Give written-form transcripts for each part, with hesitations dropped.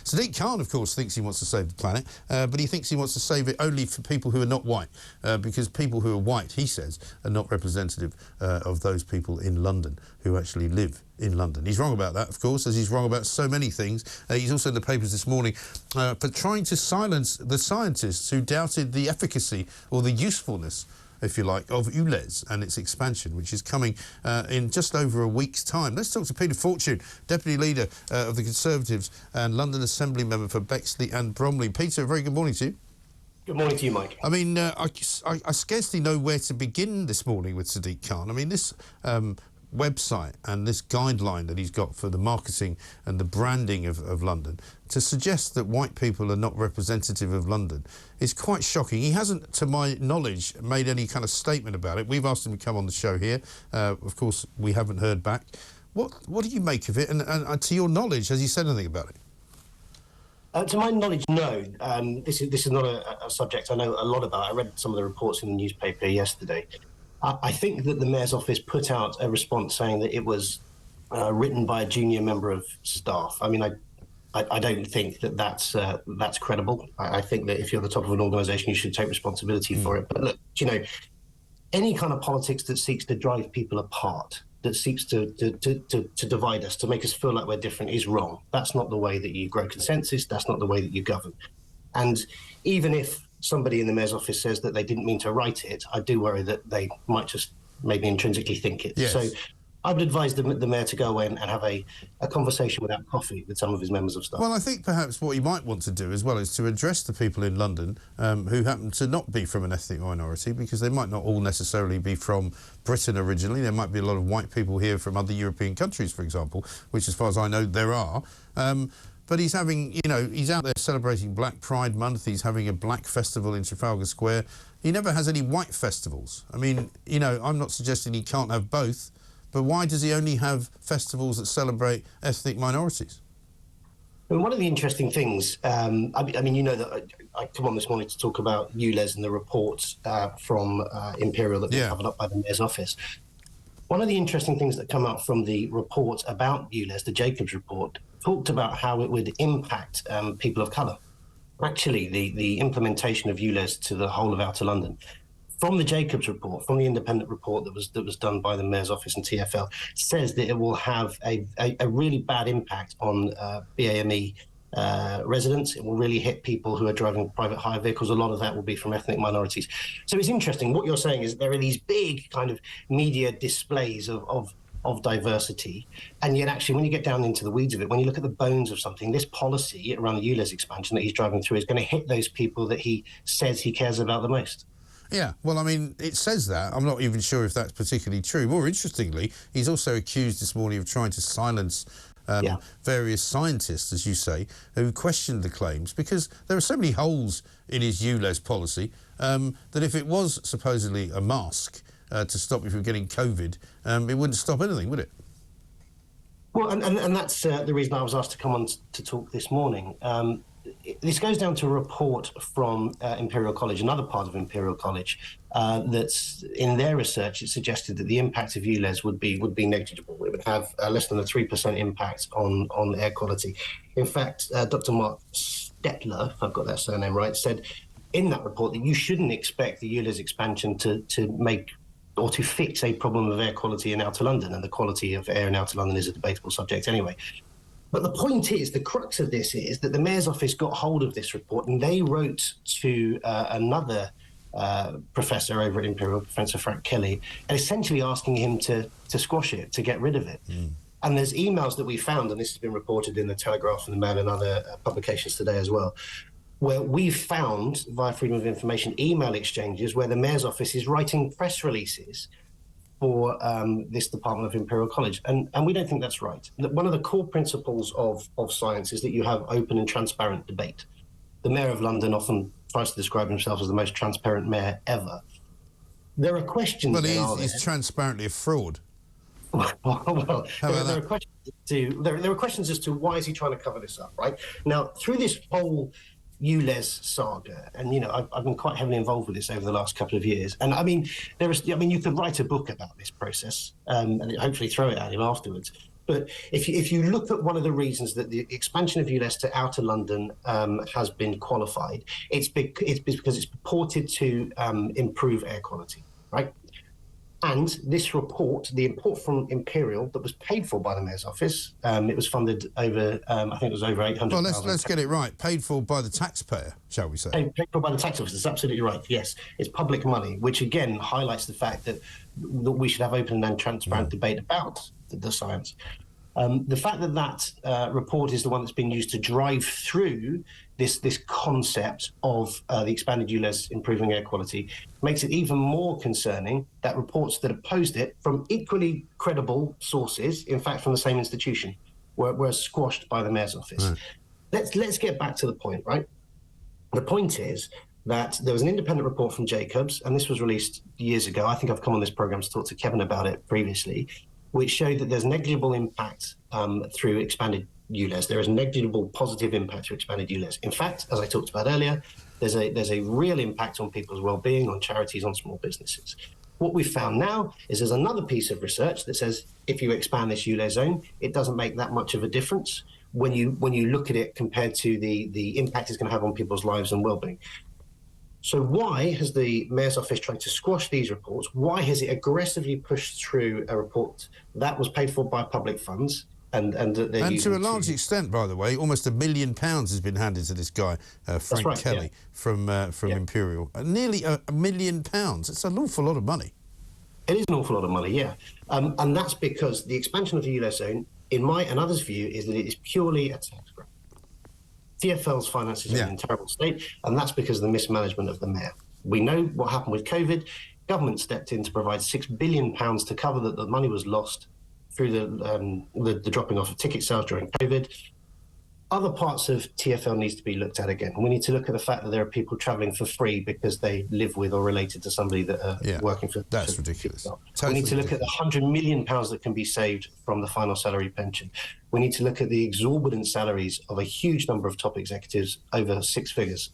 Sadiq Khan, of course, thinks he wants to save the planet, but he thinks he wants to save it only for people who are not white, because people who are white, he says, are not representative of those people in London who actually live in London. He's wrong about that, of course, as he's wrong about so many things. He's also in the papers this morning for trying to silence the scientists who doubted the efficacy or the usefulness, if you like, of ULEZ and its expansion, which is coming in just over a week's time. Let's talk to Peter Fortune, Deputy Leader of the Conservatives and London Assembly Member for Bexley and Bromley. Peter, a very good morning to you. Good morning to you, Mike. I mean, I scarcely know where to begin this morning with Sadiq Khan. I mean, this website and this guideline that he's got for the marketing and the branding of London to suggest that white people are not representative of London is quite shocking. He hasn't, to my knowledge, made any kind of statement about it. We've asked him to come on the show here. Of course, we haven't heard back. What do you make of it? And to your knowledge, has he said anything about it? To my knowledge, no. This is not a subject I know a lot about. I read some of the reports in the newspaper yesterday. I think that the Mayor's office put out a response saying that it was written by a junior member of staff. I mean, I don't think that that's credible. I think that if you're the top of an organisation, you should take responsibility for it. But look, you know, any kind of politics that seeks to drive people apart, that seeks to divide us, to make us feel like we're different, is wrong. That's not the way that you grow consensus. That's not the way that you govern. And even if somebody in the Mayor's office says that they didn't mean to write it, I do worry that they might just maybe intrinsically think it. Yes. So I would advise the Mayor to go away and have a conversation without coffee with some of his members of staff. Well, I think perhaps what he might want to do as well is to address the people in London who happen to not be from an ethnic minority, because they might not all necessarily be from Britain originally. There might be a lot of white people here from other European countries, for example, which, as far as I know, there are. But he's having, you know, he's out there celebrating Black Pride Month. He's having a black festival in Trafalgar Square. He never has any white festivals. I mean, you know, I'm not suggesting he can't have both, but why does he only have festivals that celebrate ethnic minorities? Well, one of the interesting things, I mean, you know that I come on this morning to talk about ULEZ and the reports from Imperial that were covered up by the Mayor's office. One of the interesting things that come out from the report about ULEZ, the Jacobs report, talked about how it would impact people of colour. Actually, the implementation of ULEZ to the whole of Outer London, from the Jacobs report, from the independent report that was done by the Mayor's office and TfL, says that it will have a really bad impact on BAME residents. It will really hit people who are driving private hire vehicles. A lot of that will be from ethnic minorities. So it's interesting. What you're saying is there are these big kind of media displays of diversity, and yet actually when you get down into the weeds of it, when you look at the bones of something, this policy around the ULEZ expansion that he's driving through is going to hit those people that he says he cares about the most. Yeah, well, I mean, it says that. I'm not even sure if that's particularly true. More interestingly, he's also accused this morning of trying to silence various scientists, as you say, who questioned the claims, because there are so many holes in his ULEZ policy that if it was supposedly a mask to stop you from getting COVID, it wouldn't stop anything, would it? Well, and that's the reason I was asked to come on to talk this morning. This goes down to a report from Imperial College, another part of Imperial College, that's in their research. It suggested that the impact of ULEZ would be negligible. It would have less than a 3% impact on air quality. In fact, Dr. Mark Stettler, if I've got that surname right, said in that report that you shouldn't expect the ULEZ expansion to make or to fix a problem of air quality in Outer London, and the quality of air in Outer London is a debatable subject anyway. But the point is, the crux of this is that the Mayor's office got hold of this report and they wrote to another professor over at Imperial, Professor Frank Kelly, essentially asking him to squash it, to get rid of it. And there's emails that we found, and this has been reported in the Telegraph and the Mail and other publications today as well, where we've found, via Freedom of Information, email exchanges where the Mayor's office is writing press releases for this department of Imperial College. And we don't think that's right. One of the core principles of science is that you have open and transparent debate. The Mayor of London often tries to describe himself as the most transparent mayor ever. There are questions. Well, he's transparently a fraud. Well, there are questions as to why is he trying to cover this up, right? Now, through this whole ULEZ saga, and you know, I've been quite heavily involved with this over the last couple of years, and I mean, you could write a book about this process and hopefully throw it at him afterwards. But if you look at one of the reasons that the expansion of ULEZ to outer London has been qualified, it's because it's purported to improve air quality, right? And this report, the report from Imperial that was paid for by the Mayor's office, it was funded over, I think it was over 800,000. Well, let's get it right. Paid for by the taxpayer, shall we say? Paid for by the tax office. That's absolutely right. Yes, it's public money, which again highlights the fact that we should have open and transparent debate about the science. The fact that that report is the one that's been used to drive through this concept of the expanded ULEZ improving air quality makes it even more concerning that reports that opposed it from equally credible sources, in fact from the same institution, were squashed by the Mayor's office. Right. Let's get back to the point, right? The point is that there was an independent report from Jacobs, and this was released years ago. I think I've come on this program to talk to Kevin about it previously, which showed that there's negligible impact through expanded ULEZ. There is negligible positive impact through expanded ULEZ. In fact, as I talked about earlier, there's a real impact on people's well-being, on charities, on small businesses. What we've found now is there's another piece of research that says if you expand this ULEZ zone, it doesn't make that much of a difference when you look at it compared to the impact it's going to have on people's lives and well-being. So why has the Mayor's office tried to squash these reports? Why has it aggressively pushed through a report that was paid for by public funds? And to a large extent, by the way, almost £1 million has been handed to this guy, Frank Kelly, from Imperial. Nearly £1 million. It's an awful lot of money. It is an awful lot of money, yeah. And that's because the expansion of the ULEZ zone, in my and others' view, is that it is purely a tax grab. TfL's finances are in a terrible state, and that's because of the mismanagement of the Mayor. We know what happened with COVID. Government stepped in to provide £6 billion to cover that the money was lost through the dropping off of ticket sales during COVID. Other parts of TfL needs to be looked at again. We need to look at the fact that there are people travelling for free because they live with or related to somebody that are working for. That's ridiculous. Totally we need to look at the £100 million that can be saved from the final salary pension. We need to look at the exorbitant salaries of a huge number of top executives, over six figures.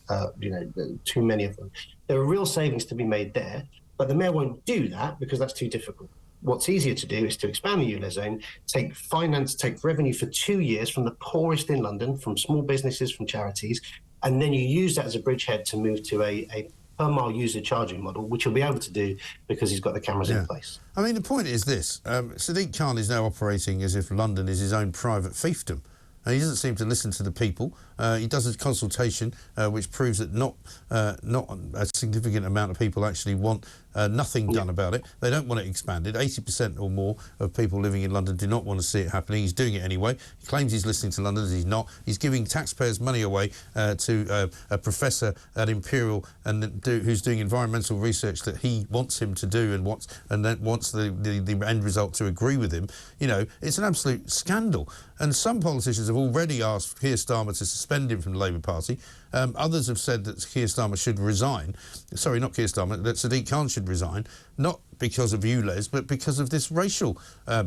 Too many of them. There are real savings to be made there, but the Mayor won't do that because that's too difficult. What's easier to do is to expand the ULEZ zone, take revenue for 2 years from the poorest in London, from small businesses, from charities, and then you use that as a bridgehead to move to a per mile user charging model, which he'll be able to do because he's got the cameras in place. I mean, the point is this. Sadiq Khan is now operating as if London is his own private fiefdom. He doesn't seem to listen to the people. He does a consultation which proves that not a significant amount of people actually want nothing done about it. They don't want it expanded. 80% or more of people living in London do not want to see it happening. He's doing it anyway. He claims he's listening to Londoners. He's not. He's giving taxpayers' money away to a professor at Imperial who's doing environmental research that he wants him to do and then wants the end result to agree with him. You know, it's an absolute scandal. And some politicians have already asked Keir Starmer to suspend him from the Labour Party. Others have said that Keir Starmer should resign. Sorry, not Keir Starmer, that Sadiq Khan should resign, not because of ULEZ, but because of this racial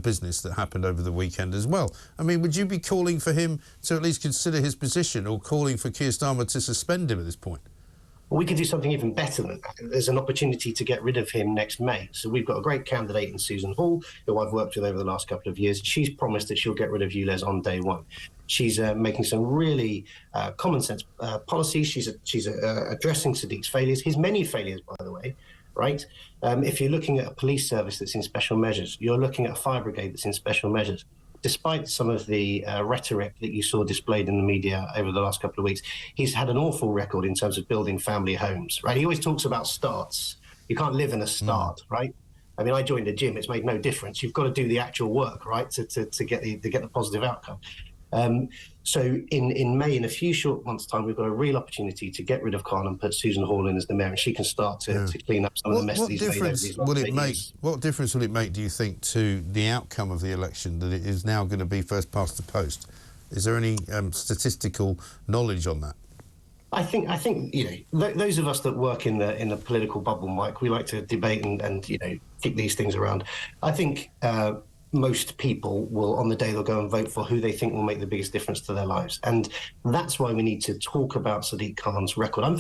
business that happened over the weekend as well. I mean, would you be calling for him to at least consider his position or calling for Keir Starmer to suspend him at this point? Well, we could do something even better than that. There's an opportunity to get rid of him next May. So we've got a great candidate in Susan Hall, who I've worked with over the last couple of years. She's promised that she'll get rid of ULEZ on day one. She's making some really common sense policies. She's addressing Sadiq's failures, his many failures, by the way, right? If you're looking at a police service that's in special measures, you're looking at a fire brigade that's in special measures. Despite some of the rhetoric that you saw displayed in the media over the last couple of weeks, he's had an awful record in terms of building family homes, right? He always talks about starts. You can't live in a start, right? I mean, I joined a gym. It's made no difference. You've got to do the actual work, right, to get the positive outcome. So in May, in a few short months' time, we've got a real opportunity to get rid of Khan and put Susan Hall in as the Mayor, and she can start to clean up some of the mess that he's made over these last 8 years. What difference will it make, do you think, to the outcome of the election, that it is now going to be first past the post? Is there any statistical knowledge on that? I think those of us that work in the political bubble, Mike, we like to debate and kick these things around. I think most people will, on the day they'll go and vote for who they think will make the biggest difference to their lives. And that's why we need to talk about Sadiq Khan's record. I'm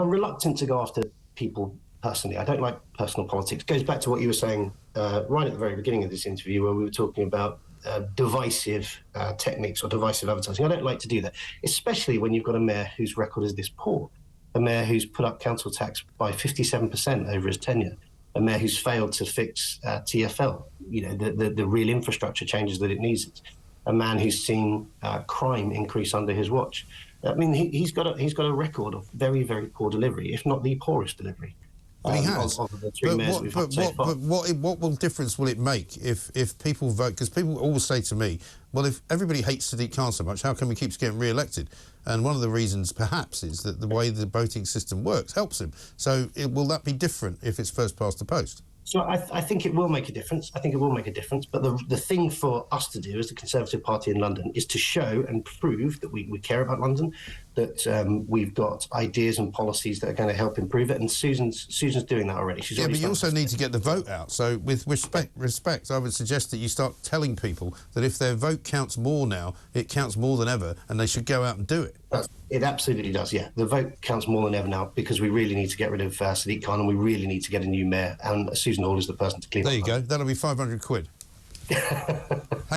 reluctant to go after people personally. I don't like personal politics. It goes back to what you were saying right at the very beginning of this interview, where we were talking about divisive techniques or divisive advertising. I don't like to do that, especially when you've got a mayor whose record is this poor, a mayor who's put up council tax by 57% over his tenure, a mayor who's failed to fix TfL, the real infrastructure changes that it needs, a man who's seen crime increase under his watch. I mean, he's got a record of very, very poor delivery, if not the poorest delivery. But he has. Of the three mayors we've had so far. But what difference will it make if people vote? Because people always say to me, well, if everybody hates Sadiq Khan so much, how come he keeps getting re-elected? And one of the reasons, perhaps, is that the way the voting system works helps him. So will that be different if it's first past the post? So I think it will make a difference. I think it will make a difference. But the thing for us to do as the Conservative Party in London is to show and prove that we care about London, that we've got ideas and policies that are going to help improve it. And Susan's doing that already. She's but you also need to get the vote out. So with respect, I would suggest that you start telling people that if their vote counts more now, it counts more than ever, and they should go out and do it. It absolutely does, yeah. The vote counts more than ever now because we really need to get rid of Sadiq Khan and we really need to get a new mayor. And Susan Hall is the person to clean up. There you go. That'll be 500 quid.